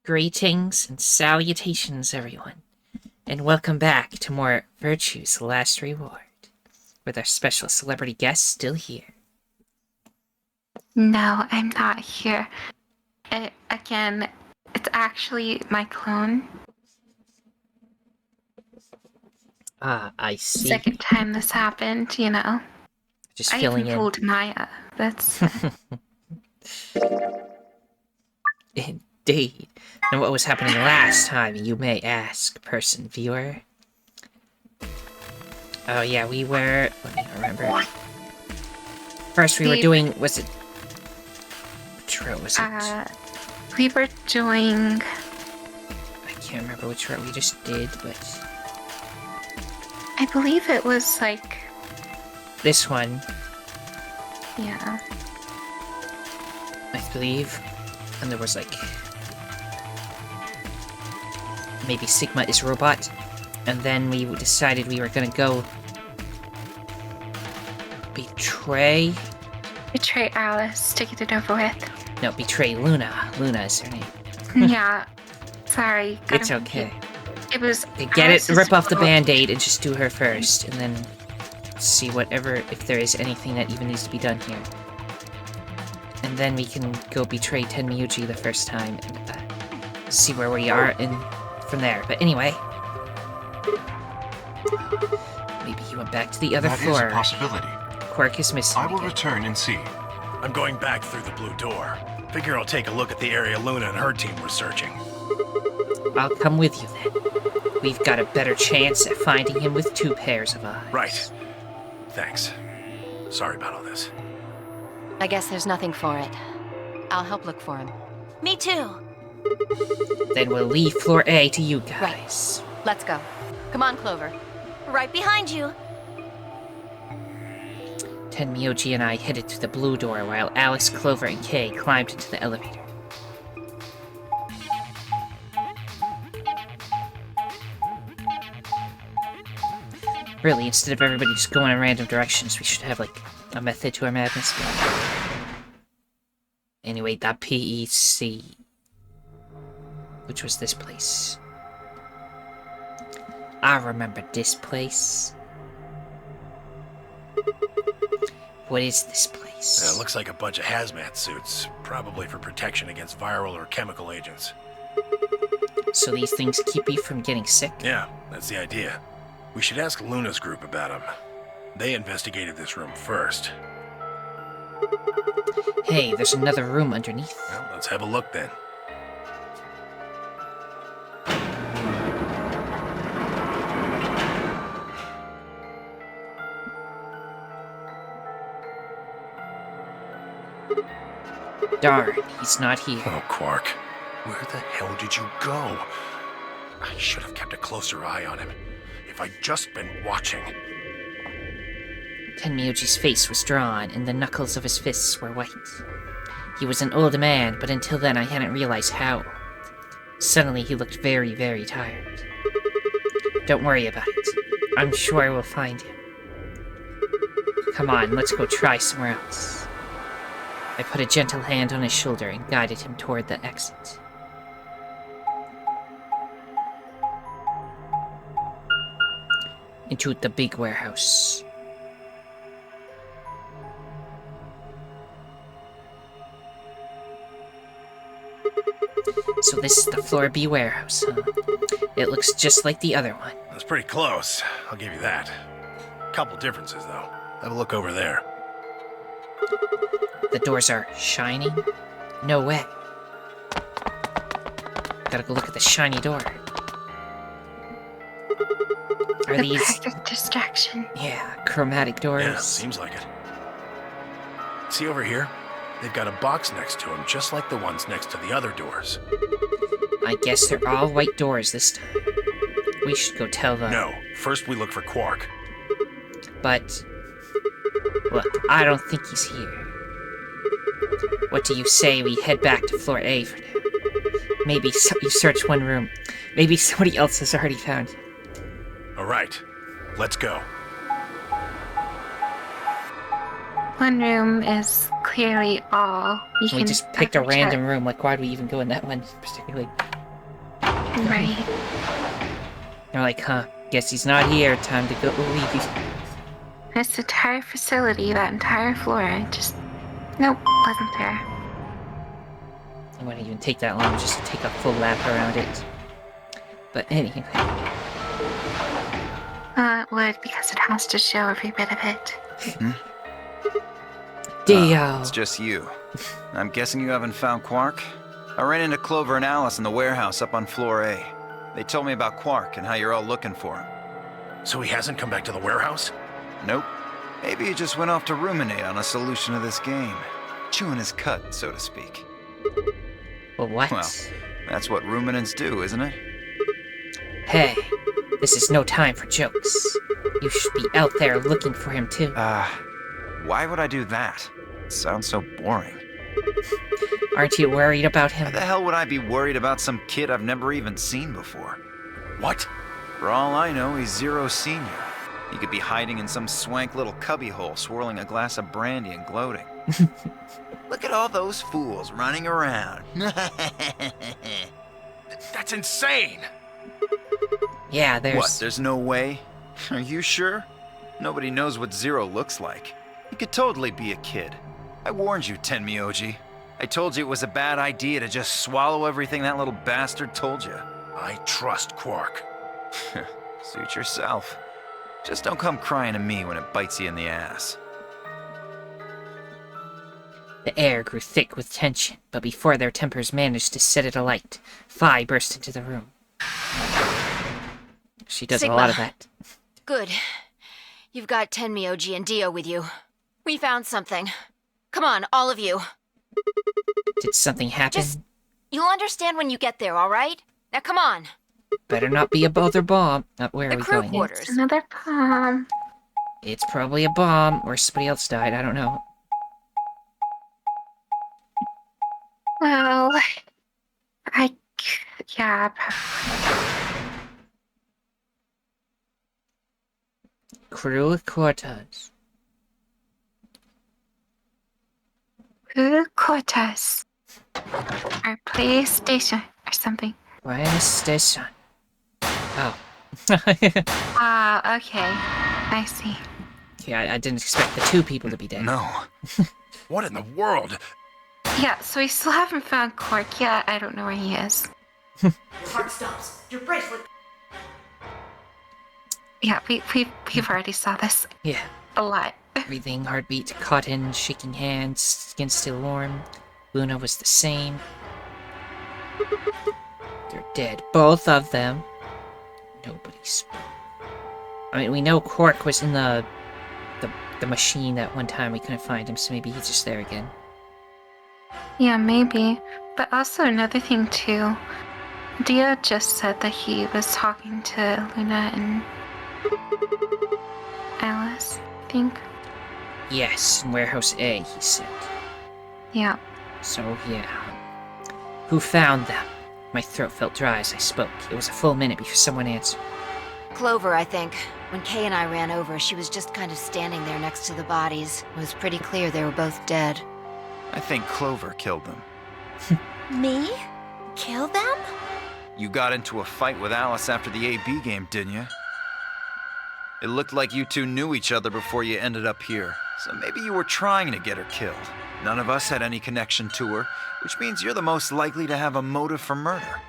Greetings and salutations, everyone, and welcome back to more Virtue's Last Reward, with our special celebrity guest still here. No, I'm not here. Again, it's actually my clone. Ah, I see. Second time this happened, you know. Just I filling even in. fooled Maya. That's... Indeed. And what was happening last time, you may ask, person viewer? Oh yeah, we were... Let me remember. First we were doing... Was it... Which row was it? We were doing... I can't remember which row we just did, but... I believe it was like... This one. Yeah. I believe. And there was like... Maybe Sigma is robot. And then we decided we were gonna go... Betray? Betray Alice to get it over with. No, betray Luna. Luna is her name. Yeah. Sorry. It's okay. It was... Get it, rip off the band-aid and just do her first. And then see whatever, if there is anything that even needs to be done here. And then we can go betray Tenmyuji the first time and see where we are and from there. But anyway, maybe he went back to the other floor. That is a possibility. Quark is missing. I will return and see. I'm going back through the blue door. Figure I'll take a look at the area Luna and her team were searching. I'll come with you then. We've got a better chance at finding him with 2 pairs of eyes. Right. Thanks. Sorry about all this. I guess there's nothing for it. I'll help look for him. Me too. Then we'll leave floor A to you guys. Right. Let's go. Come on, Clover. Right behind you. Tenmyuji and I headed to the blue door while Alice, Clover, and Kay climbed into the elevator. Really, instead of everybody just going in random directions, we should have, like, a method to our madness. Anyway, that PEC. Which was this place. I remember this place. What is this place? It looks like a bunch of hazmat suits, probably for protection against viral or chemical agents. So these things keep you from getting sick? Yeah, that's the idea. We should ask Luna's group about them. They investigated this room first. Hey, there's another room underneath. Well, let's have a look then. Darn, he's not here. Oh, Quark. Where the hell did you go? I should have kept a closer eye on him. If I'd just been watching. Tenmyuji's face was drawn, and the knuckles of his fists were white. He was an old man, but until then I hadn't realized how. Suddenly he looked very, very tired. Don't worry about it. I'm sure we'll find him. Come on, let's go try somewhere else. I put a gentle hand on his shoulder and guided him toward the exit. Into the big warehouse. So this is the floor B warehouse, huh? It looks just like the other one. That's pretty close, I'll give you that. Couple differences, though. Have a look over there. The doors are shiny? No way. Gotta go look at the shiny door. Are these... perfect distraction. Yeah, chromatic doors. Yeah, seems like it. See over here? They've got a box next to them, just like the ones next to the other doors. I guess they're all white doors this time. We should go tell them. No, first we look for Quark. But... Look, I don't think he's here. What do you say we head back to floor A for now? Maybe you search one room. Maybe somebody else has already found it. All right, let's go. one room is clearly all you We can just picked a ever random check. room. Like, why do we even go in that one particularly? Right. They're like, huh, guess he's not here. Time to go leave. This entire facility, that entire floor, just nope, wasn't there. It wouldn't even take that long just to take a full lap around it. But anyway. It would because it has to show every bit of it. Dio. It's just you. I'm guessing you haven't found Quark? I ran into Clover and Alice in the warehouse up on floor A. They told me about Quark and how you're all looking for him. So he hasn't come back to the warehouse? Nope. Maybe he just went off to ruminate on a solution to this game. Chewing his cud, so to speak. Well, what? Well, that's what ruminants do, isn't it? Hey, this is no time for jokes. You should be out there looking for him too. Why would I do that? It sounds so boring. Aren't you worried about Why him? the hell would I be worried about some kid I've never even seen before? What? For all I know, he's Zero Senior. He could be hiding in some swank little cubbyhole, swirling a glass of brandy and gloating. Look at all those fools running around. That's insane! Yeah, there's... What, there's no way? Are you sure? Nobody knows what Zero looks like. He could totally be a kid. I warned you, Tenmyoji. I told you it was a bad idea to just swallow everything that little bastard told you. I trust Quark. Suit yourself. Just don't come crying to me when it bites you in the ass. The air grew thick with tension, but before their tempers managed to set it alight, Phi burst into the room. She does Sigma. a lot of that. Good. You've got Tenmyoji and Dio with you. We found something. Come on, all of you. Did something happen? You'll understand when you get there, all right? Now come on. Better not be a bother bomb. Where The are we crew going? quarters. It's another palm. It's probably a bomb, or somebody else died, I don't know. Well, yeah, probably. Crew quarters. Crew quarters. Or PlayStation or something. Where's station? Oh. Ah, okay. I see. Yeah, I didn't expect the two people to be dead. No. What in the world? Yeah, so we still haven't found Quark yet. I don't know where he is. Heart stops. Your bracelet. Yeah, we've already saw this Yeah. a lot. Breathing, heartbeat, cotton, shaking hands, skin still warm. Luna was the same. They're dead. Both of them. Nobody spoke. I mean, we know Quark was in the machine that one time we couldn't find him, so maybe he's just there again. Yeah, maybe. But also another thing too. Dio just said that he was talking to Luna and Alice, I think. Yes, in Warehouse A, he said. Yeah. So, yeah. Who found them? My throat felt dry as I spoke. It was a full minute before someone answered. Clover, I think. When Kay and I ran over, she was just kind of standing there next to the bodies. It was pretty clear they were both dead. I think Clover killed them. Me? Kill them? You got into a fight with Alice after the AB game, didn't you? It looked like you two knew each other before you ended up here. So maybe you were trying to get her killed. None of us had any connection to her, which means you're the most likely to have a motive for murder.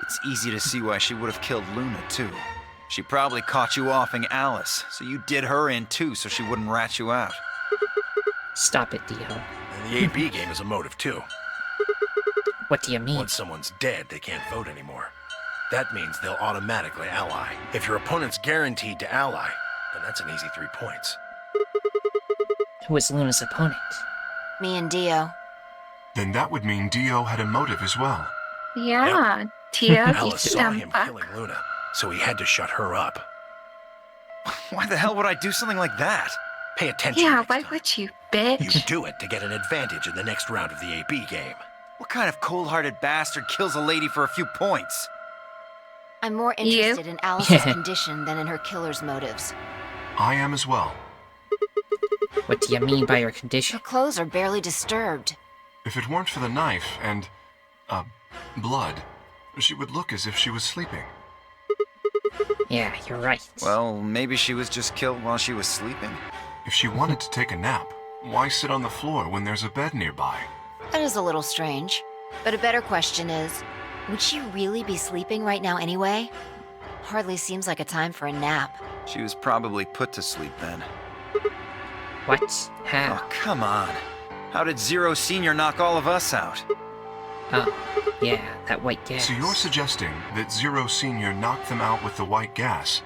It's easy to see why she would have killed Luna, too. She probably caught you offing Alice, so you did her in too so she wouldn't rat you out. Stop it, Dio. And the AB game is a motive, too. What do you mean? Once someone's dead, they can't vote anymore. That means they'll automatically ally. If your opponent's guaranteed to ally, then that's an easy 3 points. Who was Luna's opponent? Me and Dio. Then that would mean Dio had a motive as well. Yeah. Dio, you Alice saw dumb him fuck. killing Luna, so he had to shut her up. Why the hell would I do something like that? Pay attention Yeah, next why time. would you, You bitch? do it to get an advantage in the next round of the AB game. What kind of cold-hearted bastard kills a lady for a few points? I'm more You? interested in Alice's condition than in her killer's motives. I am as well. What do you mean by her condition? Her clothes are barely disturbed. If it weren't for the knife and, blood, she would look as if she was sleeping. Yeah, you're right. Well, maybe she was just killed while she was sleeping. If she wanted to take a nap, why sit on the floor when there's a bed nearby? That is a little strange. But a better question is, would she really be sleeping right now anyway? Hardly seems like a time for a nap. She was probably put to sleep then. What? How? Oh, come on. How did Zero Senior knock all of us out? Oh, yeah, that white gas. So you're suggesting that Zero Senior knocked them out with the white gas,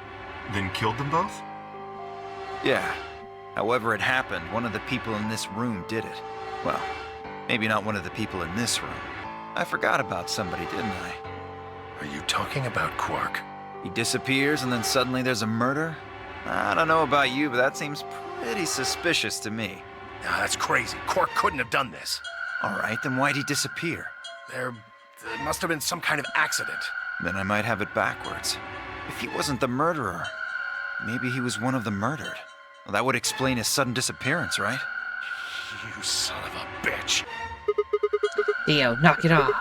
then killed them both? Yeah. However it happened, one of the people in this room did it. Well, maybe not one of the people in this room. I forgot about somebody, didn't I? Are you talking about Quark? He disappears and then suddenly there's a murder? I don't know about you, but that seems pretty suspicious to me. Nah, that's crazy. Quark couldn't have done this. Alright, then why'd he disappear? There must have been some kind of accident. Then I might have it backwards. If he wasn't the murderer, maybe he was one of the murdered. Well, that would explain his sudden disappearance, right? You son of a bitch. Theo, knock it off.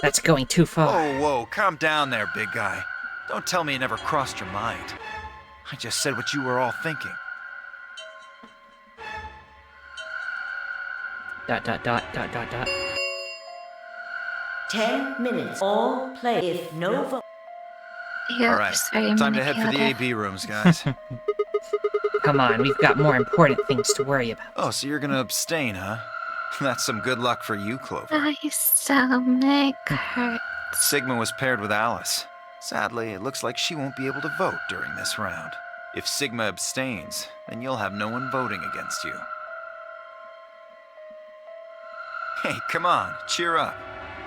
That's going too far. Whoa, calm down there, big guy. Don't tell me it never crossed your mind. I just said what you were all thinking. ... 10 minutes. All play. If no vote. Yeah, Alright, it's very time to head for the manipulative. AB rooms, guys. Come on, we've got more important things to worry about. Oh, so you're gonna abstain, huh? That's some good luck for you, Clover. My stomach hurts. Sigma was paired with Alice. Sadly, it looks like she won't be able to vote during this round. If Sigma abstains, then you'll have no one voting against you. Hey, come on, cheer up.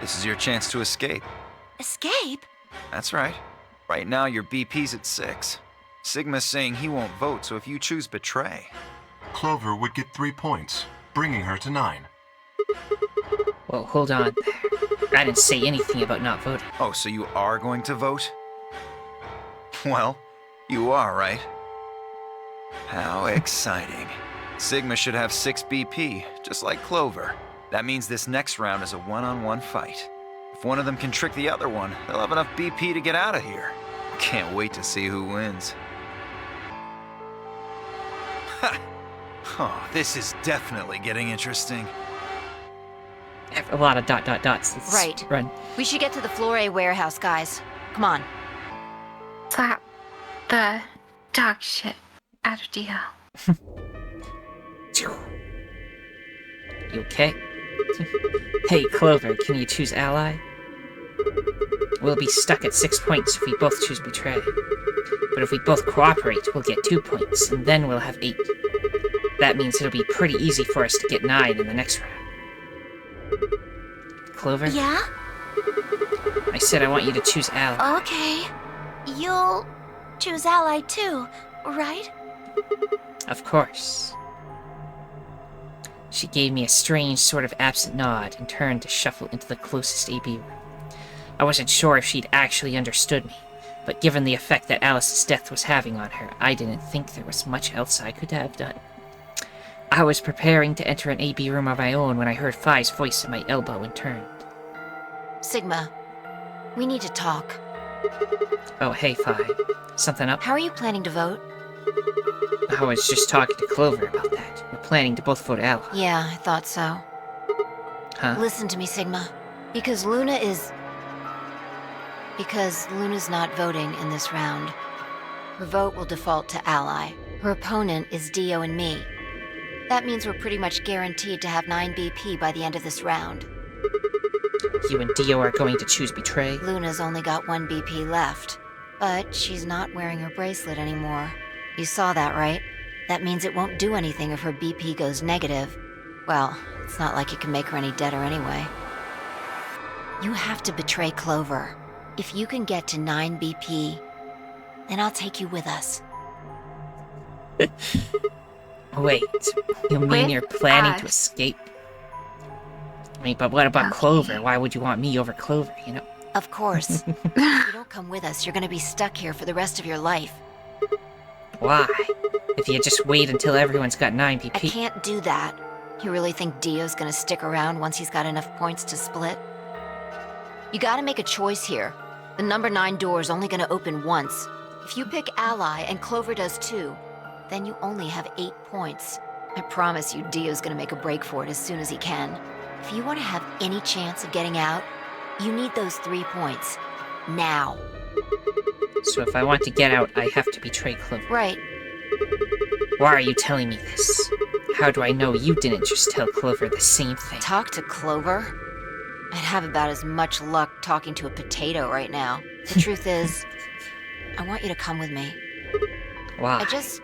This is your chance to escape. Escape? That's right. Right now, your BP's at 6. Sigma's saying he won't vote, so if you choose betray... Clover would get 3 points, bringing her to 9. Well, hold on there. I didn't say anything about not voting. Oh, so you are going to vote? Well, you are, right? How exciting. Sigma should have 6 BP, just like Clover. That means this next round is a one-on-one fight. If one of them can trick the other one, they'll have enough BP to get out of here. Can't wait to see who wins. Ha! Oh, this is definitely getting interesting. A lot of dots. Let's Right. Run. We should get to the Floor A warehouse, guys. Come on. Slap the dog shit out of Dio. You okay? Hey, Clover, can you choose ally? We'll be stuck at 6 points if we both choose betray. But if we both cooperate, we'll get 2 points, and then we'll have 8. That means it'll be pretty easy for us to get 9 in the next round. Clover? Yeah? I said I want you to choose ally. Okay. You'll choose ally too, right? Of course. She gave me a strange, sort of absent nod and turned to shuffle into the closest AB room. I wasn't sure if she'd actually understood me, but given the effect that Alice's death was having on her, I didn't think there was much else I could have done. I was preparing to enter an AB room of my own when I heard Phi's voice at my elbow and turned. Sigma, we need to talk. Oh, hey, Phi. Something up? How are you planning to vote? I was just talking to Clover about that. We're planning to both vote ally. Yeah, I thought so. Huh? Listen to me, Sigma. Because Luna's not voting in this round. Her vote will default to ally. Her opponent is Dio and me. That means we're pretty much guaranteed to have 9 BP by the end of this round. You and Dio are going to choose betray? Luna's only got 1 BP left, but she's not wearing her bracelet anymore. You saw that, right? That means it won't do anything if her BP goes negative. Well, it's not like you can make her any deader anyway. You have to betray Clover. If you can get to 9 BP, then I'll take you with us. Wait, you mean With you're planning to us. escape? I mean, but what about Okay. Clover? Why would you want me over Clover, you know? Of course. If you don't come with us, you're gonna be stuck here for the rest of your life. Why? If you just wait until everyone's got 9 I BP... can't do that. You really think Dio's gonna stick around once he's got enough points to split? You gotta make a choice here. The number 9 door is only gonna open once. If you pick Ally and Clover does too, then you only have 8 points. I promise you Dio's gonna make a break for it as soon as he can. If you want to have any chance of getting out, you need those 3 points. Now. So if I want to get out, I have to betray Clover. Right. Why are you telling me this? How do I know you didn't just tell Clover the same thing? Talk to Clover? I'd have about as much luck talking to a potato right now. The truth is, I want you to come with me. Why? I just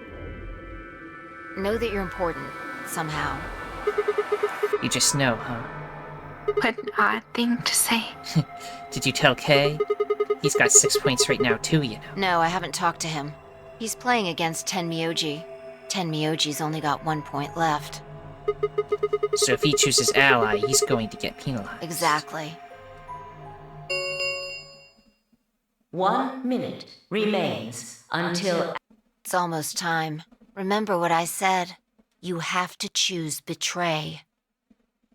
know that you're important, somehow. You just know, huh? What an odd thing to say. Did you tell Kay? He's got 6 points right now too, you know. No, I haven't talked to him. He's playing against Tenmyoji. Tenmyoji's only got 1 point left. So if he chooses Ally, he's going to get penalized. Exactly. 1 minute remains until... It's almost time. Remember what I said. You have to choose Betray.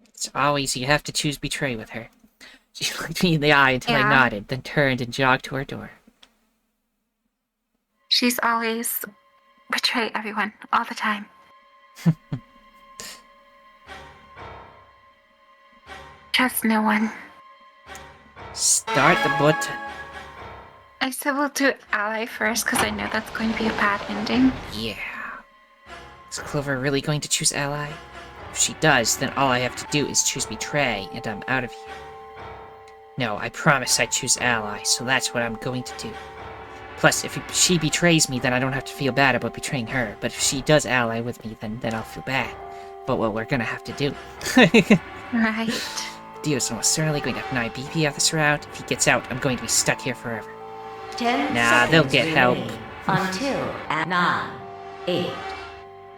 It's always, you have to choose Betray with her. She looked me in the eye until I Yeah. nodded, then turned and jogged to her door. She's always betray everyone, all the time. Trust no one. Start the button. I said we'll do Ally first because I know that's going to be a bad ending. Yeah. Is Clover really going to choose Ally? If she does, then all I have to do is choose Betray, and I'm out of here. No, I promise I choose Ally, so that's what I'm going to do. Plus, if she betrays me, then I don't have to feel bad about betraying her. But if she does ally with me, then I'll feel bad. But what we're gonna have to do. Right. Dio's almost certainly going to have 9 BP out this round. If he gets out, I'm going to be stuck here forever. 10 Nah, they'll seconds get help. remain Until at 9, 8,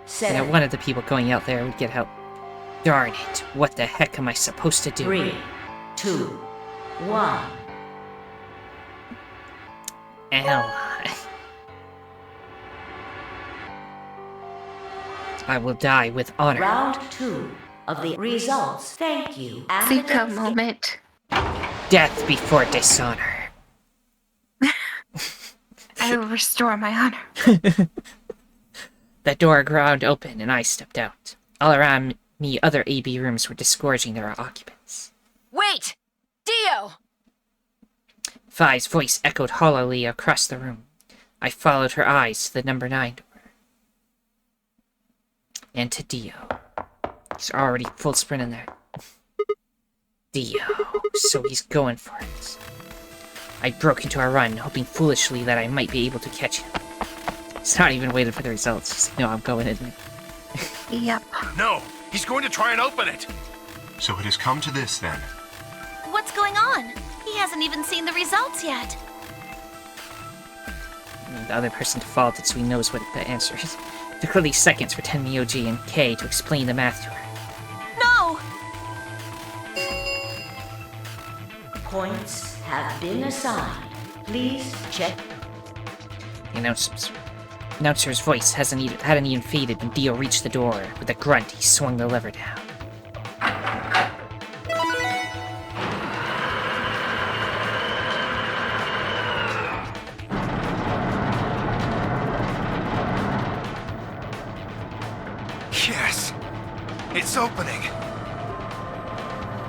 7, Yeah, one of the people going out there would get help. Darn it, what the heck am I supposed to do? 3, 2, 1. Ally. I will die with honor. Round 2 of the results. Thank you. Zuko moment. Death before dishonor. I will restore my honor. The door ground open and I stepped out. All around me, other AB rooms were disgorging their occupants. Wait! Dio! Fi's voice echoed hollowly across the room. I followed her eyes to the number 9 door. And to Dio. He's already full sprint in there. Dio. So he's going for it. I broke into a run, hoping foolishly that I might be able to catch him. He's not even waiting for the results. He's like, no, I'm going in there. Yep. No, he's going to try and open it. So it has come to this then. What's going on? He hasn't even seen the results yet. The other person defaulted, so he knows what the answer is. It took only seconds for Tenmyoji and Kay to explain the math to her. No! Points have been assigned. Please check. The announcer's voice hadn't even faded when Dio reached the door. With a grunt, he swung the lever down. Yes! It's opening!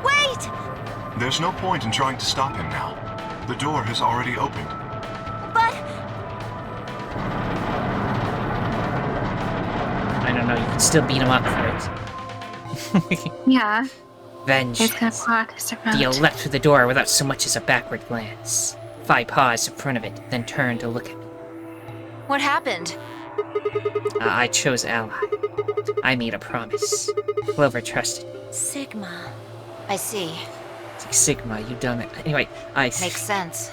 Wait! There's no point in trying to stop him now. The door has already opened. But I don't know, you can still beat him up for it. Yeah. He's gonna Vengeance. pull out his remote. Dio leapt through the door without so much as a backward glance. Fi paused in front of it, then turned to look at me. What happened? I chose Ally. I made a promise. Clover trusted me. Sigma. I see. It's like, Sigma, you dumb it. Anyway, Makes sense.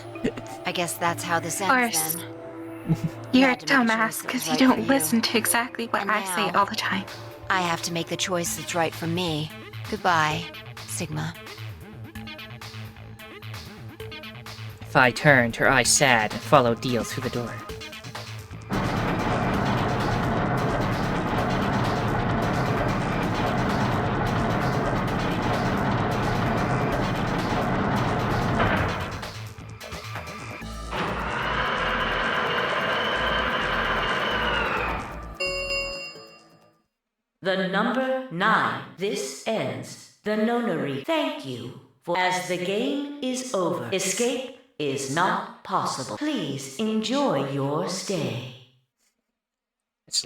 I guess that's how this ends course. then. You're a had to make a choice dumbass that because was you right don't for you. listen to exactly what And I say now- all the time. I have to make the choice that's right for me. Goodbye, Sigma. Fi turned, her eyes sad, and followed Dio through the door. The number 9. This ends the Nonary. Thank you. For as the game is over, escape is not possible. Please enjoy your stay.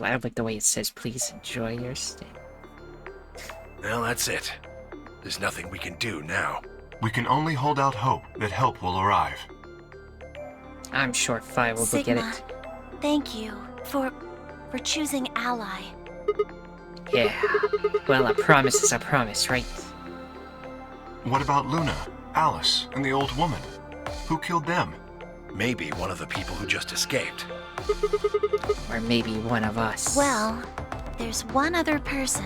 I like the way it says, please enjoy your stay. Well, that's it. There's nothing we can do now. We can only hold out hope that help will arrive. I'm sure Fi will go get it. Thank you for choosing Ally. Yeah. Well, a promise is a promise, right? What about Luna, Alice, and the old woman? Who killed them? Maybe one of the people who just escaped. Or maybe one of us. Well, there's one other person.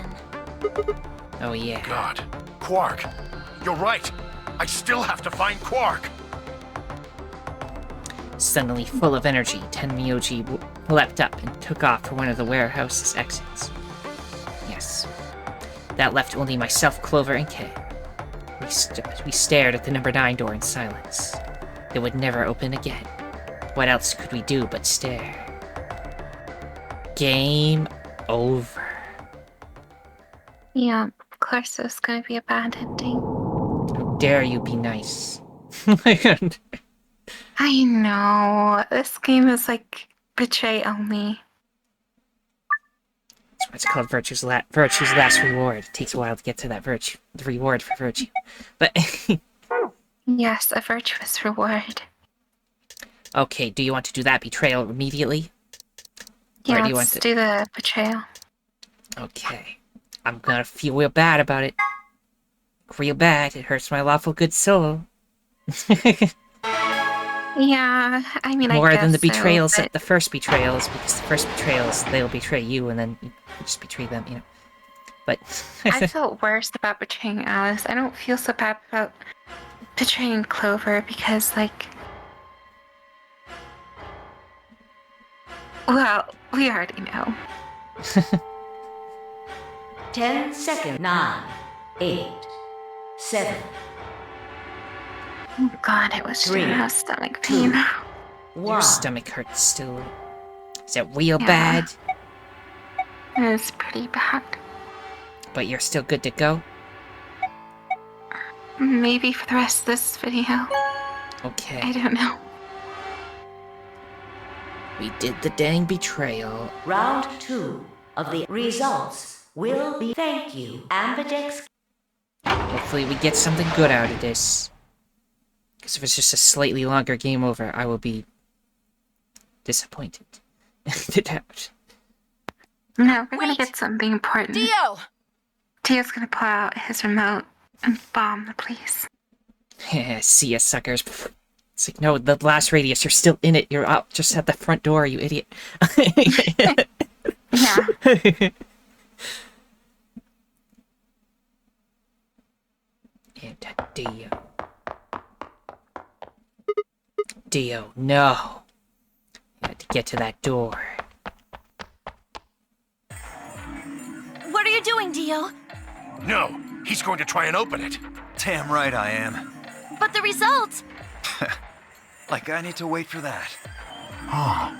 Oh yeah. God. Quark! You're right! I still have to find Quark! Suddenly full of energy, Tenmyoji leapt up and took off for one of the warehouse's exits. Yes. That left only myself, Clover, and Kay. We stared at the number 9 door in silence. It would never open again. What else could we do but stare? Game over. Yeah, of course it was gonna be a bad ending. How dare you be nice? I know. This game is like betray only. That's why it's called Virtue's Last Reward. It takes a while to get to that the reward for virtue. But Yes, a virtuous reward. okay, do you want to do that betrayal immediately? Yeah, Or do you let's want to... do the betrayal. Okay. I'm gonna feel real bad about it. Real bad. It hurts my lawful good soul. Yeah, I mean, More I guess than the betrayals so, at the first betrayals, because the first betrayals, they'll betray you, and then you just betray them, you know. But... I felt worse about betraying Alice. I don't feel so bad about betraying Clover because, like... Well, we already know. 10 seconds. 9, 8, 7. Oh God, it was Three, just stomach pain. Your 1. stomach hurts still. Is it real Yeah. bad? It was pretty bad. But you're still good to go? Maybe for the rest of this video. I Okay. don't know. We did the dang betrayal. Round 2 of the results will be thank you. Ambidex. Hopefully we get something good out of this. Because if it's just a slightly longer game over, I will be disappointed. No, we're gonna Wait. get something important. Dio! Dio's gonna pull out his remote and bomb the police. See ya, suckers. It's like, no, the blast radius, you're still in it. You're out just at the front door, you idiot. Yeah. And Dio. Dio, no. You had to get to that door. What are you doing, Dio? No! He's going to try and open it! Damn right I am. But the results! Like I need to wait for that. Ah,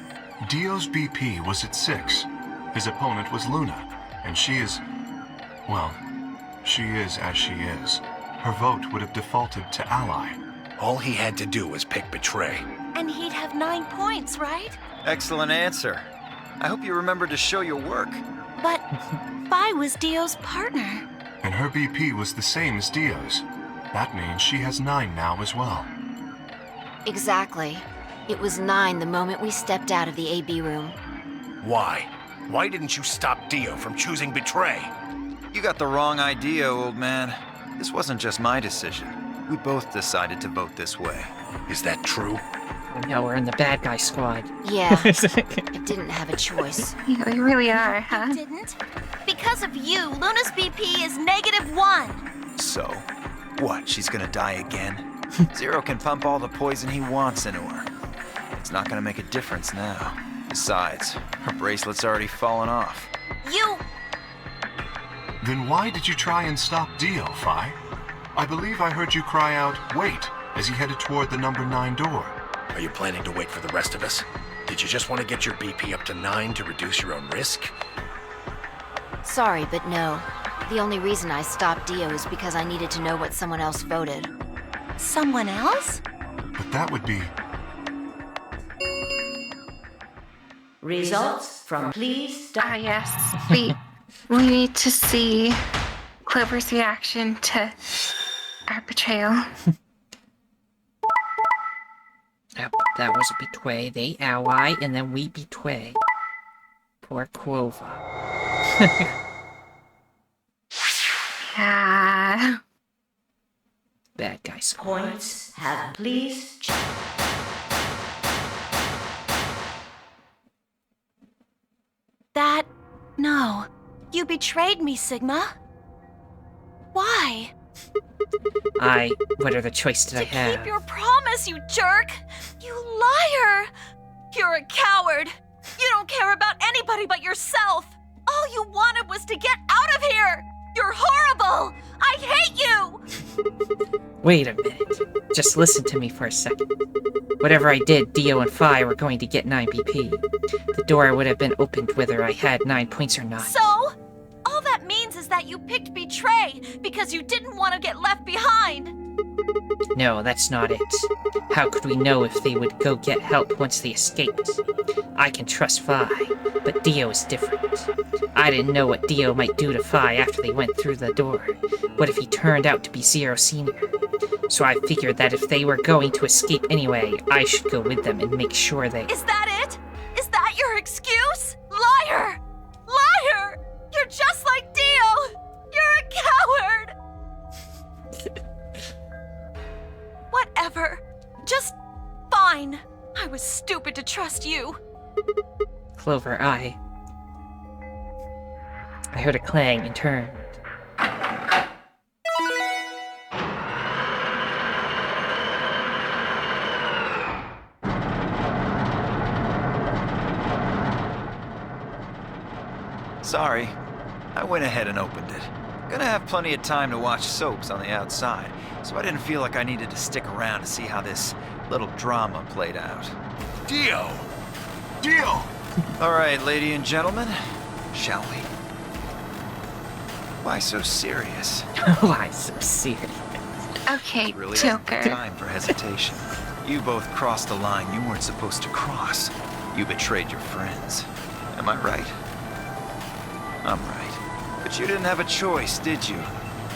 Dio's BP was at 6. His opponent was Luna, and she is... well, she is as she is. Her vote would have defaulted to Ally. All he had to do was pick Betray. And he'd have 9 points, right? Excellent answer. I hope you remember to show your work. But Fi was Dio's partner. And her BP was the same as Dio's. That means she has 9 now as well. Exactly. It was 9 the moment we stepped out of the AB room. Why? Why didn't you stop Dio from choosing Betray? You got the wrong idea, old man. This wasn't just my decision. We both decided to vote this way. Is that true? Now we're in the bad guy squad. Yeah, I didn't have a choice. Yeah, we really are, huh? Didn't? Because of you, Luna's BP is -1. So, what, she's gonna die again? Zero can pump all the poison he wants into her. It's not gonna make a difference now. Besides, her bracelet's already fallen off. You... Then why did you try and stop Dio, Fi? I believe I heard you cry out, wait, as he headed toward the number 9 door. Are you planning to wait for the rest of us? Did you just want to get your BP up to 9 to reduce your own risk? Sorry, but no. The only reason I stopped Dio is because I needed to know what someone else voted. Someone else? But that would be... Results from please Ah, yes. We need to see Clover's reaction to our betrayal. Yep, that was a betray. They ally, and then we betray. Poor Clover. Yeah. Bad guys. points have please No. You betrayed me, Sigma. Why? What other choice did I have? Keep your promise, you jerk! You liar! You're a coward! You don't care about anybody but yourself! All you wanted was to get out of here! You're horrible! I hate you! Wait a minute. Just listen to me for a second. Whatever I did, Dio and Phi were going to get 9 BP. The door would have been opened whether I had 9 points or not. So? All that means is that you picked betray because you didn't want to get left behind! No, that's not it. How could we know if they would go get help once they escaped? I can trust Phi, but Dio is different. I didn't know what Dio might do to Phi after they went through the door. What if he turned out to be Zero Senior? So I figured that if they were going to escape anyway, I should go with them and make sure they... Is that it? Is that your excuse? Liar! Liar! You're just like Dio! You're a coward! Whatever. Just fine. I was stupid to trust you. Clover, I heard a clang and turned. Sorry. I went ahead and opened it. Gonna have plenty of time to watch soaps on the outside, so I didn't feel like I needed to stick around to see how this little drama played out. Dio! Dio! Alright, lady and gentlemen, shall we? Why so serious? Why so serious? Okay, Really isn't the Joker. time for hesitation. You both crossed a line you weren't supposed to cross. You betrayed your friends. Am I right? I'm right. But you didn't have a choice, did you?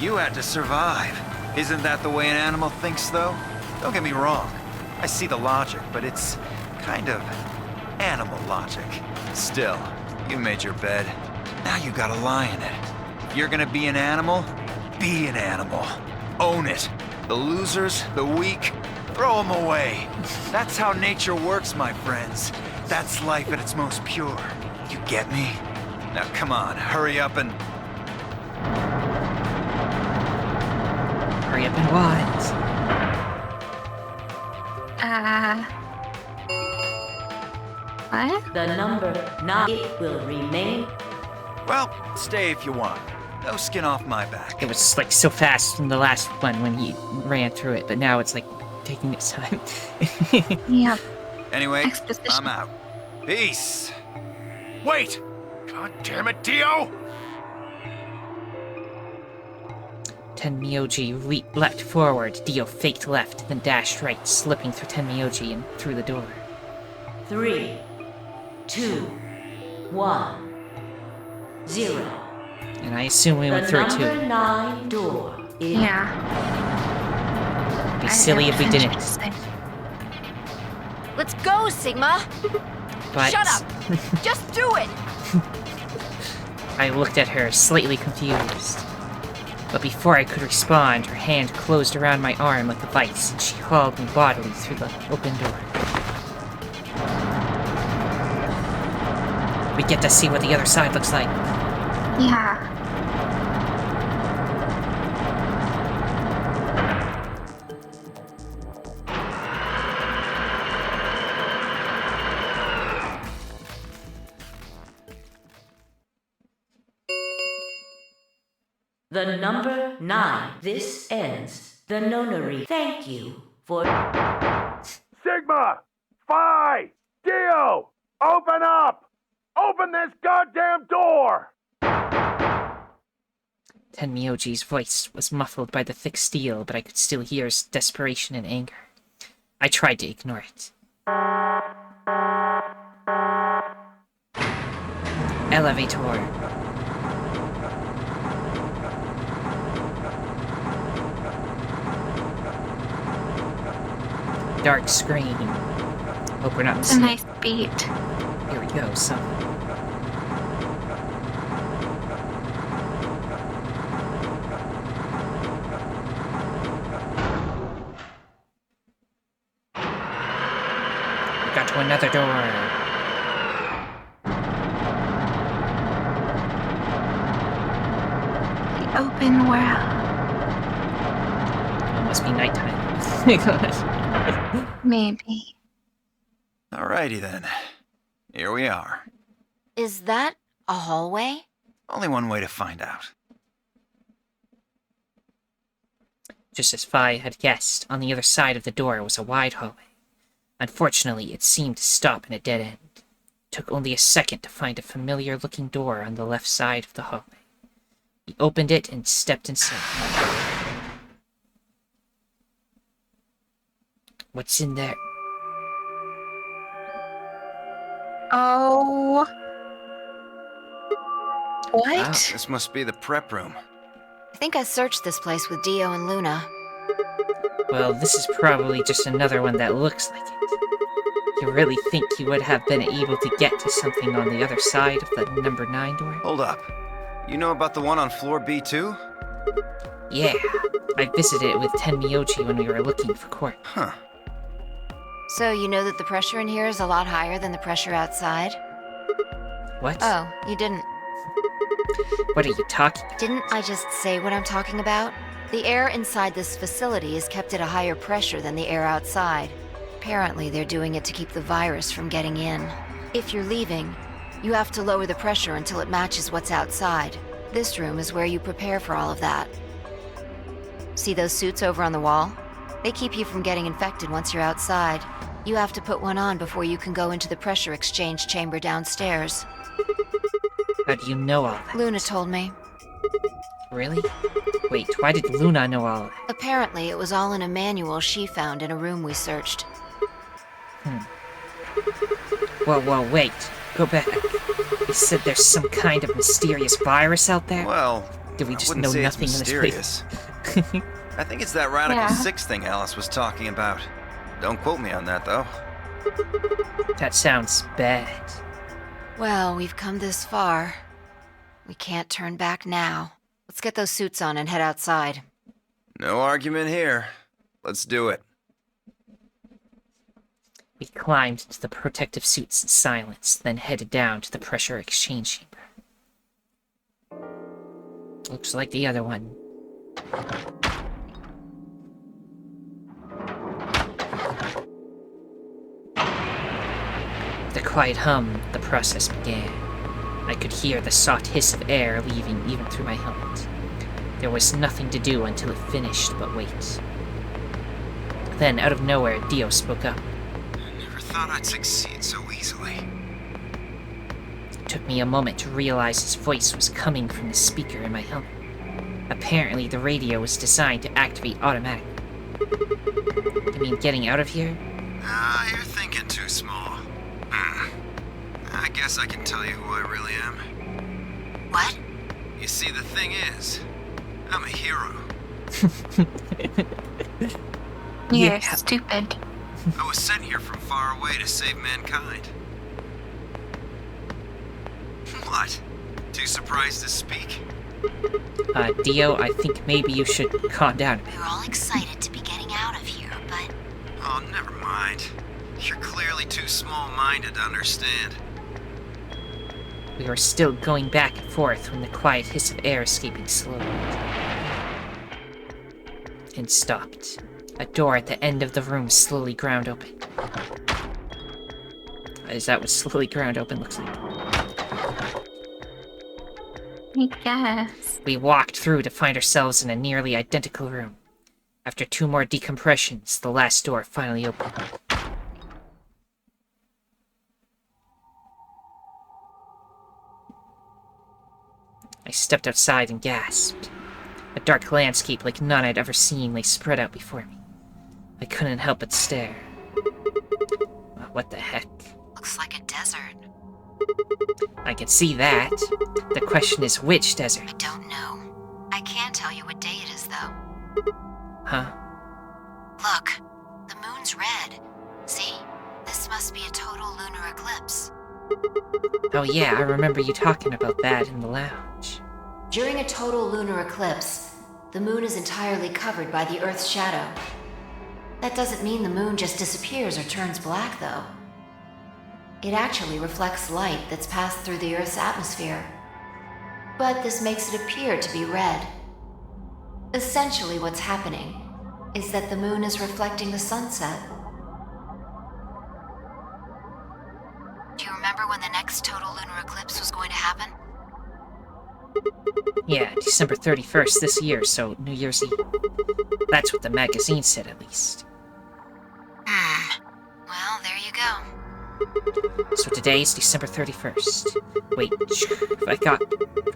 You had to survive. Isn't that the way an animal thinks, though? Don't get me wrong. I see the logic, but it's kind of animal logic. Still, you made your bed. Now you gotta lie in it. If you're gonna be an animal, be an animal. Own it. The losers, the weak, throw them away. That's how nature works, my friends. That's life at its most pure. You get me? Now come on, hurry up and... Hurry up and what? What? the number 9. It will remain. Well, stay if you want. No skin off my back. It was like so fast in the last one when he ran through it, but now it's like taking its time. Yeah. Anyway, Exposition. I'm out. Peace! Wait! God damn it, Dio! Tenmyoji leapt forward, Dio faked left, then dashed right, slipping through Tenmyoji and through the door. 3, 2, 1, 0. And I assume we went The through it number too. 9 door is Yeah. It'd be silly if we didn't. Let's go, Sigma! But Shut up! Just do it! I looked at her, slightly confused. But before I could respond, her hand closed around my arm like a vice, and she hauled me bodily through the open door. We get to see what the other side looks like. Yeah. the number 9. This ends the Nonary. Thank you for... Sigma! Phi! Dio! Open up! Open this goddamn door! Tenmyoji's voice was muffled by the thick steel, but I could still hear his desperation and anger. I tried to ignore it. Elevator. Dark screen. Hope we're not It's a missing. nice beat. Here we go, son. We got to another door. The open world. It must be nighttime. Maybe. Alrighty then. Here we are. Is that a hallway? Only one way to find out. Just as Phi had guessed, on the other side of the door was a wide hallway. Unfortunately, it seemed to stop in a dead end. It took only a second to find a familiar-looking door on the left side of the hallway. He opened it and stepped inside. What's in there? Oh. What? Wow, this must be the prep room. I think I searched this place with Dio and Luna. Well, this is probably just another one that looks like it. You really think you would have been able to get to something on the other side of the number 9 door? Hold up. You know about the one on floor B2? Yeah, I visited it with Tenmyoji when we were looking for Court. Huh. So you know that the pressure in here is a lot higher than the pressure outside? What? Oh, you didn't. What are you talking about? Didn't I just say what I'm talking about? The air inside this facility is kept at a higher pressure than the air outside. Apparently, they're doing it to keep the virus from getting in. If you're leaving, you have to lower the pressure until it matches what's outside. This room is where you prepare for all of that. See those suits over on the wall? They keep you from getting infected once you're outside. You have to put one on before you can go into the pressure exchange chamber downstairs. How do you know all that? Luna told me. Really? Wait, why did Luna know all that? Apparently, it was all in a manual she found in a room we searched. Whoa, wait. Go back. You said there's some kind of mysterious virus out there? Well, Did we I just wouldn't know say it's nothing in this mysterious. place? I think it's that Radical Yeah. 6 thing Alice was talking about. Don't quote me on that, though. That sounds bad. Well, we've come this far. We can't turn back now. Let's get those suits on and head outside. No argument here. Let's do it. We climbed into the protective suits in silence, then headed down to the pressure exchange chamber. Looks like the other one. With a quiet hum, the process began. I could hear the soft hiss of air leaving even through my helmet. There was nothing to do until it finished but wait. Then, out of nowhere, Dio spoke up. I never thought I'd succeed so easily. It took me a moment to realize his voice was coming from the speaker in my helmet. Apparently, the radio was designed to activate automatically. You mean getting out of here? Ah, you're thinking too small. I guess I can tell you who I really am. What? You see, the thing is, I'm a hero. You're Yeah. stupid. I was sent here from far away to save mankind. What? Too surprised to speak? Dio, I think maybe you should calm down a bit. We were all excited to be getting out of here, but Oh, never mind. You're clearly too small-minded to understand. We were still going back and forth when the quiet hiss of air escaping slowed. And stopped. A door at the end of the room slowly ground open. Is that what slowly ground open looks like? I guess. We walked through to find ourselves in a nearly identical room. After 2 more decompressions, the last door finally opened. I stepped outside and gasped. A dark landscape like none I'd ever seen lay spread out before me. I couldn't help but stare. What the heck? Looks like a desert. I can see that. The question is which desert? I don't know. I can't tell you what day it is, though. Huh? Look, the moon's red. See? This must be a total lunar eclipse. Oh yeah, I remember you talking about that in the lounge. During a total lunar eclipse, the moon is entirely covered by the Earth's shadow. That doesn't mean the moon just disappears or turns black, though. It actually reflects light that's passed through the Earth's atmosphere. But this makes it appear to be red. Essentially, what's happening is that the moon is reflecting the sunset. Do you remember when the next total lunar eclipse was going to happen? Yeah, December 31st this year, so New Year's Eve. That's what the magazine said, at least. Well, there you go. So today's December 31st. Wait, if I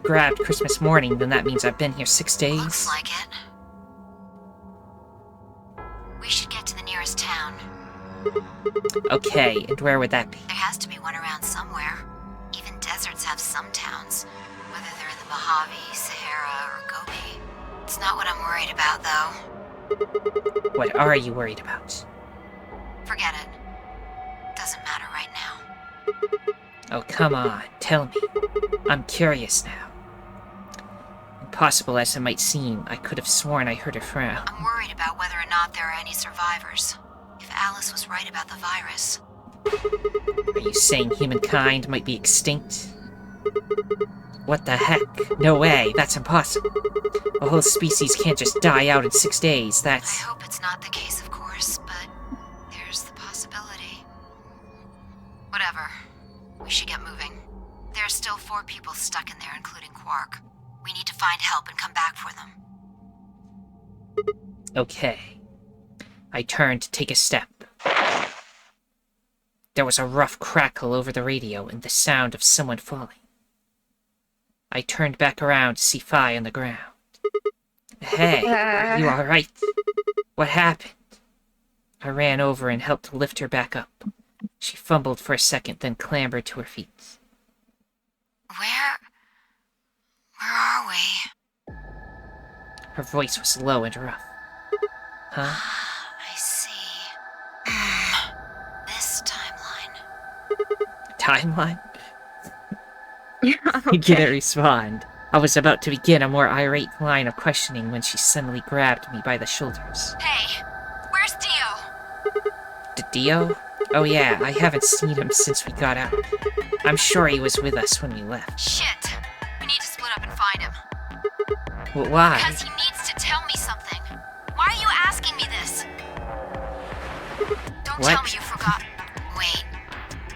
grabbed Christmas morning, then that means I've been here 6 days? Looks like it. We should get to the nearest town. Okay, and where would that be? There has to be one around somewhere. Even deserts have some towns, whether they're in the Mojave, Sahara, or Gobi. It's not what I'm worried about, though. What are you worried about? Forget it. Doesn't matter right now. Oh, come on, tell me. I'm curious now. Impossible as it might seem, I could have sworn I heard a frown. I'm worried about whether or not there are any survivors. If Alice was right about the virus. Are you saying humankind might be extinct? What the heck? No way, that's impossible. A whole species can't just die out in 6 days, I that's... hope it's not the case, of course, but there's the possibility. Whatever. We should get moving. There are still 4 people stuck in there, including Quark. We need to find help and come back for them. Okay. I turned to take a step. There was a rough crackle over the radio and the sound of someone falling. I turned back around to see Fi on the ground. Hey, are you alright? What happened? I ran over and helped lift her back up. She fumbled for a second, then clambered to her feet. Where are we? Her voice was low and rough. Huh? I see. This timeline. Timeline? Yeah, He didn't respond. I was about to begin a more irate line of questioning when she suddenly grabbed me by the shoulders. Hey, where's Dio? Dio? Oh yeah, I haven't seen him since we got out. I'm sure he was with us when we left. Shit. We need to split up and find him. Why? Because he needs to tell me something. Why are you asking me this? Don't tell me you forgot. Wait,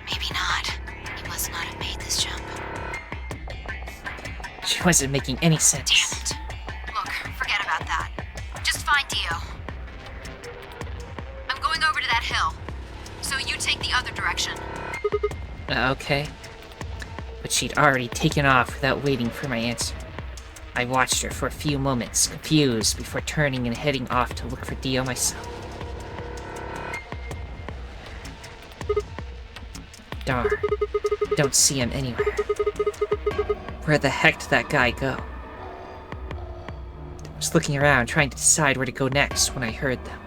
maybe not. He must not have made this jump. She wasn't making any sense. Damn it. Look, forget about that. Just find Dio. I'm going over to that hill. So you take the other direction. Okay. But she'd already taken off without waiting for my answer. I watched her for a few moments, confused, before turning and heading off to look for Dio myself. Darn. Don't see him anywhere. Where the heck did that guy go? I was looking around, trying to decide where to go next when I heard them.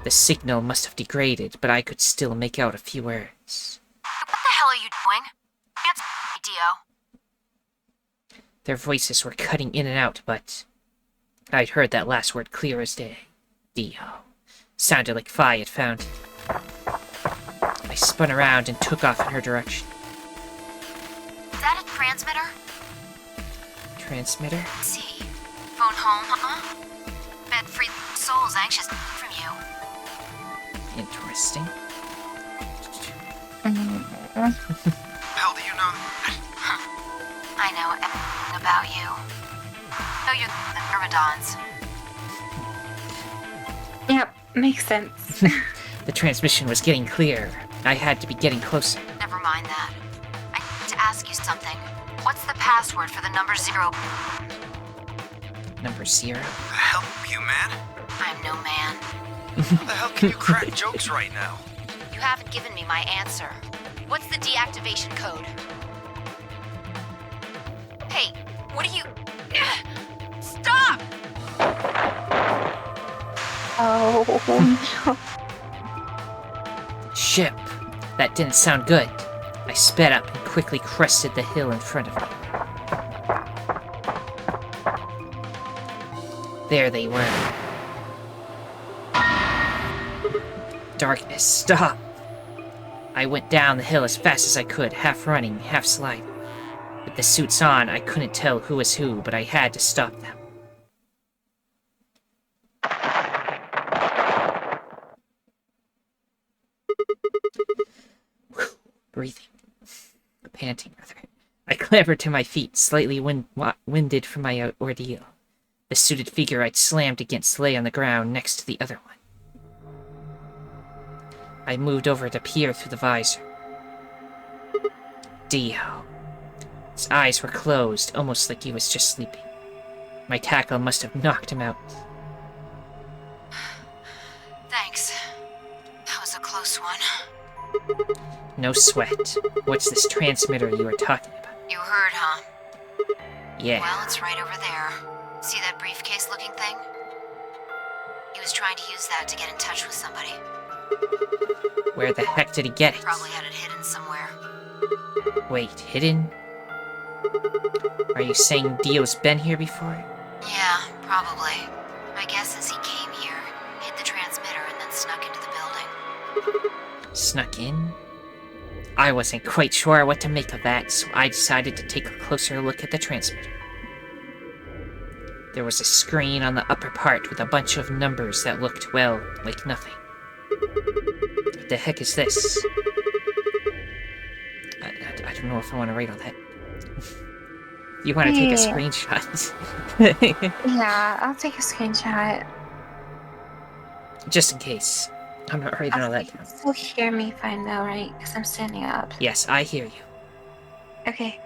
The signal must have degraded, but I could still make out a few words. What the hell are you doing? Answer me, Dio. Their voices were cutting in and out, but I'd heard that last word clear as day. Dio. Sounded like Fi had found it. I spun around and took off in her direction. Is that a transmitter? Transmitter? See. Phone home, huh? Bet free soul's anxious from you. Interesting. Hell do you know? I know everything about you. Oh, you're the Myrmidons. Yep, makes sense. The transmission was getting clearer. I had to be getting closer. Never mind that. I need to ask you something. What's the password for the number 0? Number 0? The hell are you, man? I'm no man. How the hell can you crack jokes right now? You haven't given me my answer. What's the deactivation code? Hey, what are you... Stop! Oh, no. Ship. That didn't sound good. I sped up and quickly crested the hill in front of me. There they were. Darkness, stop! I went down the hill as fast as I could, half running, half sliding. With the suits on, I couldn't tell who was who, but I had to stop them. Breathing. Panting, rather. I clambered to my feet, slightly winded from my ordeal. The suited figure I'd slammed against lay on the ground next to the other one. I moved over to peer through the visor. Dio. His eyes were closed, almost like he was just sleeping. My tackle must have knocked him out. Thanks. That was a close one. No sweat. What's this transmitter you were talking about? You heard, huh? Yeah. Well, it's right over there. See that briefcase-looking thing? He was trying to use that to get in touch with somebody. Where the heck did he get it? Probably had it hidden somewhere. Wait, hidden? Are you saying Dio's been here before? Yeah, probably. My guess is he came here, hid the transmitter, and then snuck into the building. Snuck in? I wasn't quite sure what to make of that, so I decided to take a closer look at the transmitter. There was a screen on the upper part with a bunch of numbers that looked, well, like nothing. What the heck is this? I don't know if I want to write all that. You want to take a screenshot? Yeah, I'll take a screenshot. Just in case. I'm not writing all that You down. can still hear me fine though, right? Because I'm standing up. Yes, I hear you. Okay.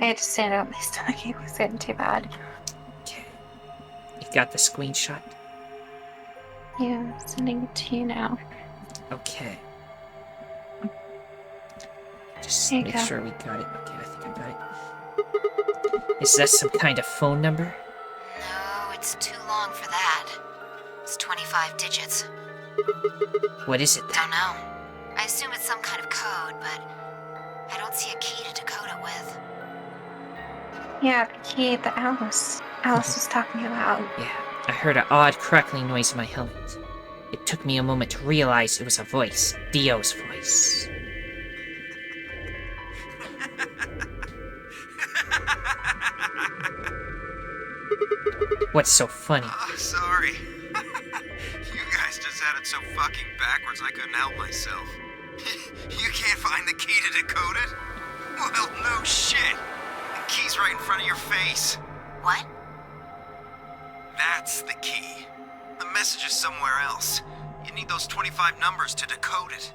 I had to stand up. My stomach ache was getting too bad. Okay. You got the screenshot? Yeah, I'm sending it to you now. Okay. Just Here you make go. sure we got it. Okay, I think I got it. Is that some kind of phone number? No, it's too long for that. It's 25 digits. What is it then? Don't know. I assume it's some kind of code, but I don't see a key to decode it with. Yeah, the key that Alice was talking about. Yeah, I heard an odd crackling noise in my helmet. It took me a moment to realize it was a voice. Dio's voice. What's so funny? Sorry. You guys just had it so fucking backwards I couldn't help myself. You can't find the key to decode it? Well, no shit. The key's right in front of your face. What? That's the key. The message is somewhere else. You need those 25 numbers to decode it.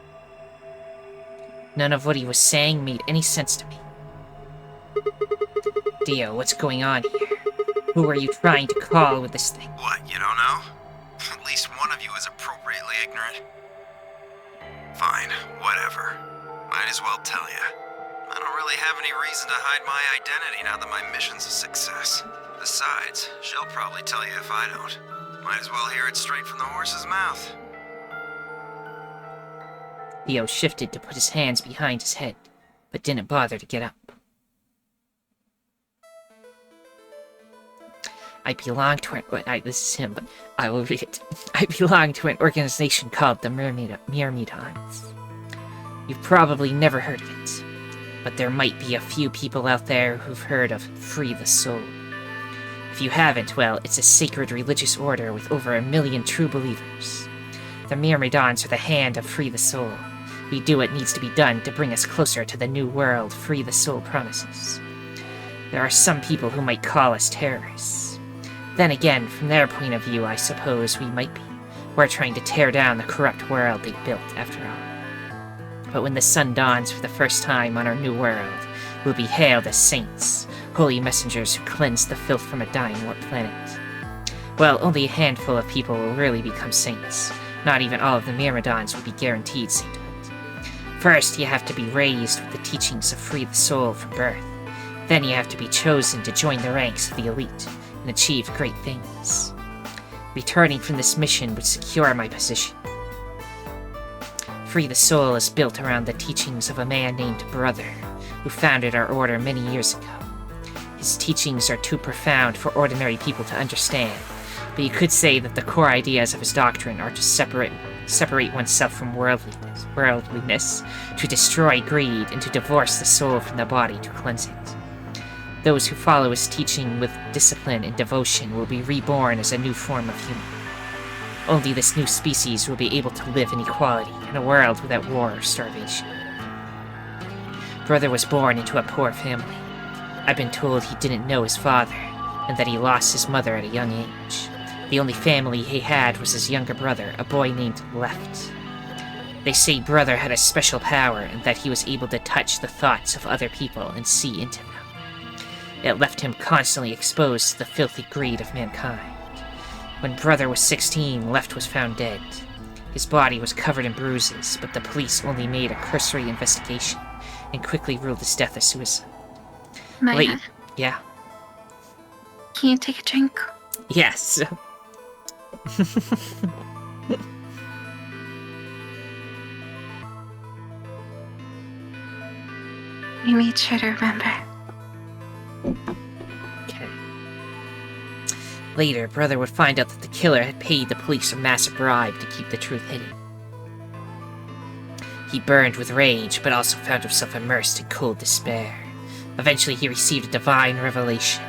None of what he was saying made any sense to me. Dio, what's going on here? Who are you trying to call with this thing? What, you don't know? At least one of you is appropriately ignorant. Fine, whatever. Might as well tell you. I don't really have any reason to hide my identity now that my mission's a success. Besides, she'll probably tell you if I don't. Might as well hear it straight from the horse's mouth. Dio shifted to put his hands behind his head, but didn't bother to get up. I belong to an... this is him, but I will read it. I belong to an organization called the Myrmidons. You've probably never heard of it, but there might be a few people out there who've heard of Free the Soul. If you haven't, well, it's a sacred religious order with over 1 million true believers. The Myrmidons are the hand of Free the Soul. We do what needs to be done to bring us closer to the new world Free the Soul promises. There are some people who might call us terrorists. Then again, from their point of view, I suppose we might be. We're trying to tear down the corrupt world they built, after all. But when the sun dawns for the first time on our new world, will be hailed as saints, holy messengers who cleanse the filth from a dying planet. Well, only a handful of people will really become saints. Not even all of the Myrmidons will be guaranteed sainthood. First, you have to be raised with the teachings of Free the Soul from birth. Then you have to be chosen to join the ranks of the elite and achieve great things. Returning from this mission would secure my position. Free the Soul is built around the teachings of a man named Brother, who founded our order many years ago. His teachings are too profound for ordinary people to understand, but you could say that the core ideas of his doctrine are to separate oneself from worldliness, to destroy greed, and to divorce the soul from the body to cleanse it. Those who follow his teaching with discipline and devotion will be reborn as a new form of human. Only this new species will be able to live in equality in a world without war or starvation. Brother was born into a poor family. I've been told he didn't know his father, and that he lost his mother at a young age. The only family he had was his younger brother, a boy named Left. They say Brother had a special power and that he was able to touch the thoughts of other people and see into them. It left him constantly exposed to the filthy greed of mankind. When Brother was 16, Left was found dead. His body was covered in bruises, but the police only made a cursory investigation and quickly ruled his death a suicide. Maya, Yeah. can you take a drink? Yes. We made sure to remember. Okay. Later, Brother would find out that the killer had paid the police a massive bribe to keep the truth hidden. He burned with rage, but also found himself immersed in cold despair. Eventually, he received a divine revelation.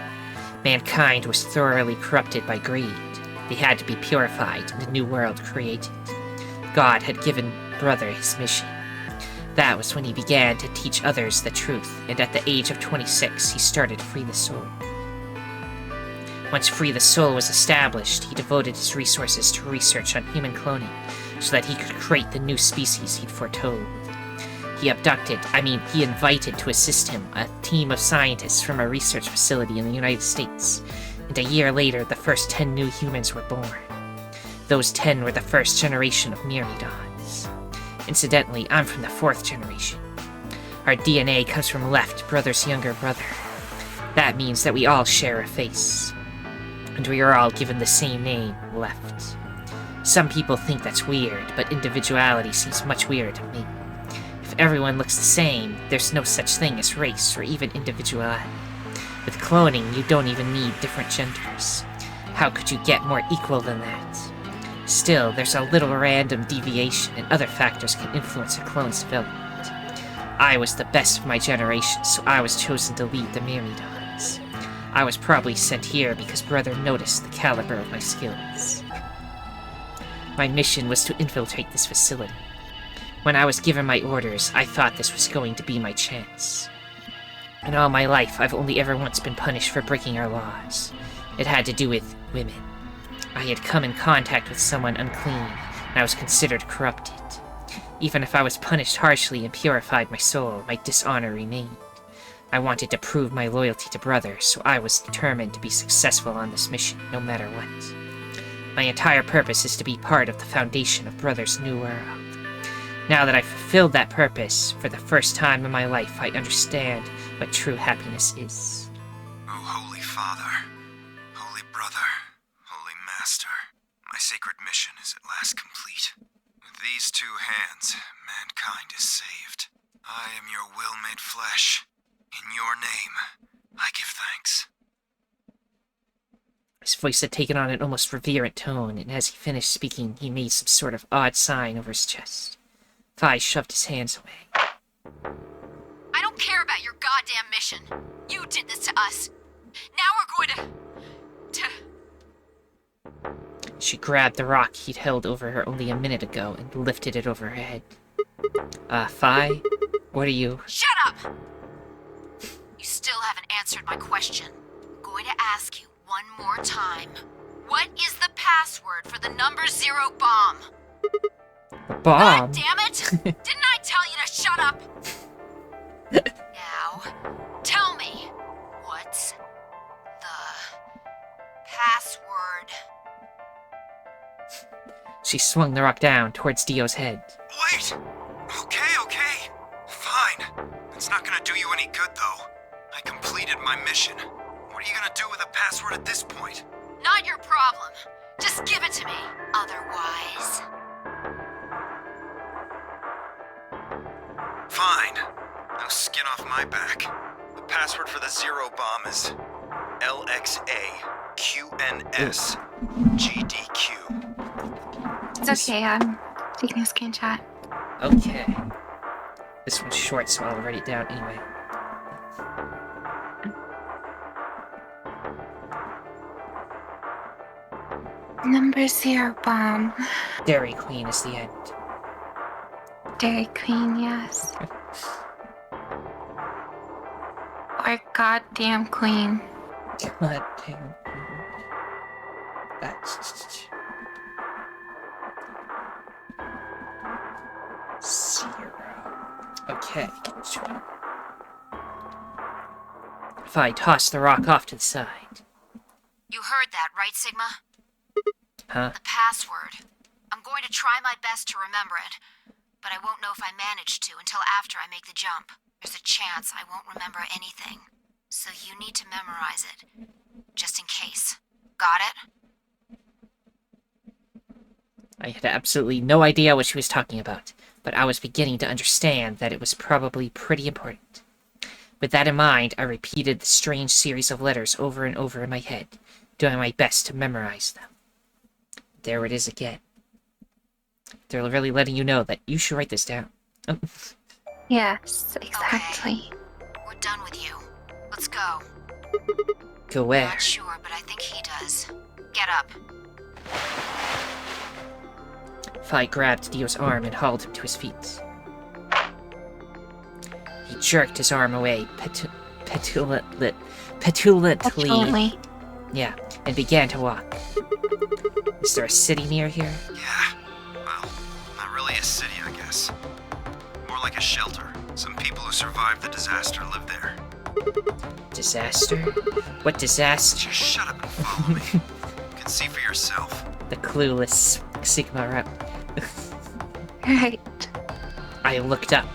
Mankind was thoroughly corrupted by greed. They had to be purified and a new world created. God had given Brother his mission. That was when he began to teach others the truth, and at the age of 26, he started Free the Soul. Once Free the Soul was established, he devoted his resources to research on human cloning, so that he could create the new species he'd foretold. He invited to assist him a team of scientists from a research facility in the United States, and a year later, the first 10 new humans were born. Those 10 were the first generation of Myrmidons. Incidentally, I'm from the 4th generation. Our DNA comes from Left, Brother's younger brother. That means that we all share a face. And we are all given the same name, Left. Some people think that's weird, but individuality seems much weirder to me. If everyone looks the same, there's no such thing as race or even individuality. With cloning, you don't even need different genders. How could you get more equal than that? Still, there's a little random deviation, and other factors can influence a clone's development. I was the best of my generation, so I was chosen to lead the Myrmidons. I was probably sent here because Brother noticed the caliber of my skills. My mission was to infiltrate this facility. When I was given my orders, I thought this was going to be my chance. In all my life, I've only ever once been punished for breaking our laws. It had to do with women. I had come in contact with someone unclean, and I was considered corrupted. Even if I was punished harshly and purified my soul, my dishonor remained. I wanted to prove my loyalty to Brother, so I was determined to be successful on this mission, no matter what. My entire purpose is to be part of the foundation of Brother's new world. Now that I've fulfilled that purpose, for the first time in my life, I understand what true happiness is. O Holy Father, Holy Brother, Holy Master, my sacred mission is at last complete. With these two hands, mankind is saved. I am your will made flesh. In your name, I give thanks. His voice had taken on an almost reverent tone, and as he finished speaking, he made some sort of odd sign over his chest. Phi shoved his hands away. I don't care about your goddamn mission. You did this to us. Now we're going to... She grabbed the rock he'd held over her only a minute ago and lifted it over her head. Phi? What are you... Shut up! You still haven't answered my question. I'm going to ask you one more time. What is the password for the number 0 bomb? A bomb? God damn it! Didn't I tell you to shut up? Now, Password. She swung the rock down towards Dio's head. Wait! Okay. Fine. It's not gonna do you any good, though. I completed my mission. What are you gonna do with a password at this point? Not your problem. Just give it to me. Otherwise... Fine. No skin off my back. The password for the Zero Bomb is LXAQNSGDQ. It's okay, I'm taking a screenshot. Okay. This one's short, so I'll write it down anyway. Number 0 bomb. Dairy Queen is the end. Dairy Queen, yes. Or goddamn queen. God damn. That's... 0. Okay. If I toss the rock off to the side. You heard that, right, Sigma? Huh? The password. I'm going to try my best to remember it, but I won't know if I manage to until after I make the jump. There's a chance I won't remember anything, so you need to memorize it, just in case. Got it? I had absolutely no idea what she was talking about, but I was beginning to understand that it was probably pretty important. With that in mind, I repeated the strange series of letters over and over in my head, doing my best to memorize them. There it is again. They're really letting you know that you should write this down. Yes, exactly. Okay. We're done with you. Let's go. Go where? Not sure, but I think he does. Get up. Fi grabbed Dio's arm and hauled him to his feet. He jerked his arm away petulantly. Petulantly. Yeah, and began to walk. Is there a city near here? Yeah. Well, not really a city, I guess. More like a shelter. Some people who survived the disaster live there. Disaster? What disaster? Just shut up and follow me. You can see for yourself. The clueless Sigma rep. Right. I looked up.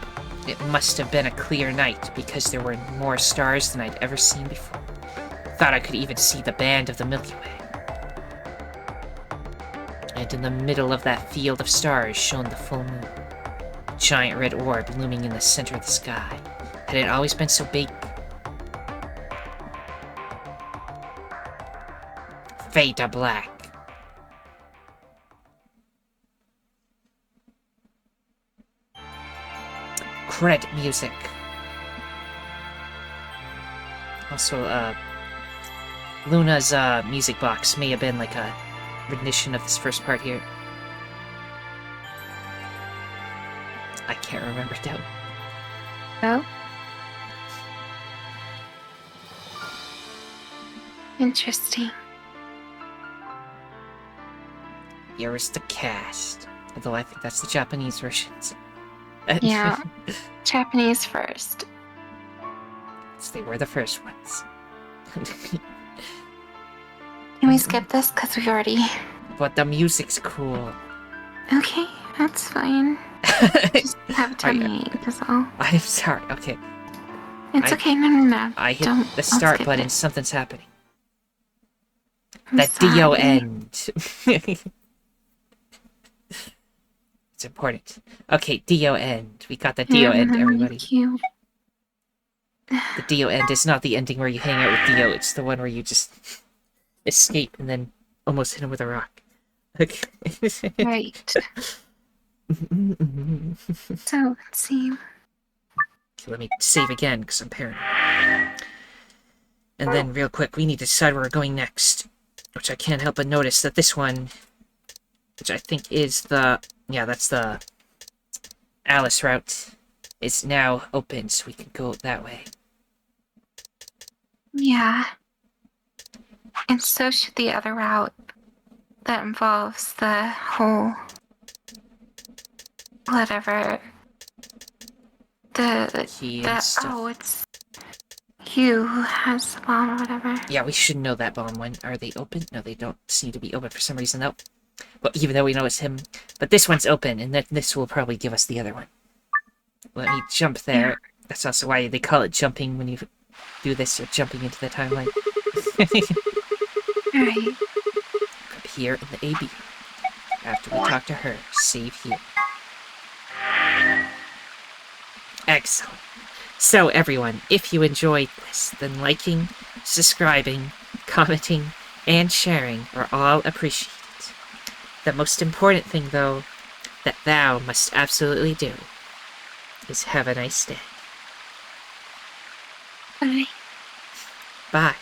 It must have been a clear night because there were more stars than I'd ever seen before. Thought I could even see the band of the Milky Way. And in the middle of that field of stars shone the full moon. A giant red orb looming in the center of the sky. Had it always been so big? Fade to black. Credit music. Also, Luna's music box may have been like a rendition of this first part here. I can't remember though. Oh? Interesting. Here is the cast. Although I think that's the Japanese versions. Yeah. Japanese first. They were the first ones. Can we skip this? Because we already... But the music's cool. Okay, that's fine. Just have it tell me, that's all. I'm sorry, okay. It's okay, no. I hit Don't, the I'll start skip button, it. something's happening. I'm That sorry. D-O-N. It's important. Okay, D-O-N. We got the D-O-N, everybody. Cute. The D-O-N is not the ending where you hang out with Dio, it's the one where you just escape and then almost hit him with a rock. Okay. Right. So, let's see. Okay, let me save again, because I'm paranoid. And then, real quick, we need to decide where we're going next. Which I can't help but notice that this one, which I think is the... Yeah, that's the Alice route, is now open, so we can go that way. Yeah. And so should the other route that involves the whole... whatever. Key and stuff. Oh, it's... you who has the bomb or whatever. Yeah, we should know that bomb one. Are they open? No, they don't seem to be open for some reason, though. Well, even though we know it's him. But this one's open, and then this will probably give us the other one. Let me jump there. Yeah. That's also why they call it jumping when you do this. You're jumping into the timeline. Alright. Up here in the AB. After we talk to her, save here. Excellent. So, everyone, if you enjoyed this, then liking, subscribing, commenting, and sharing are all appreciated. The most important thing, though, that thou must absolutely do is have a nice day. Bye. Bye.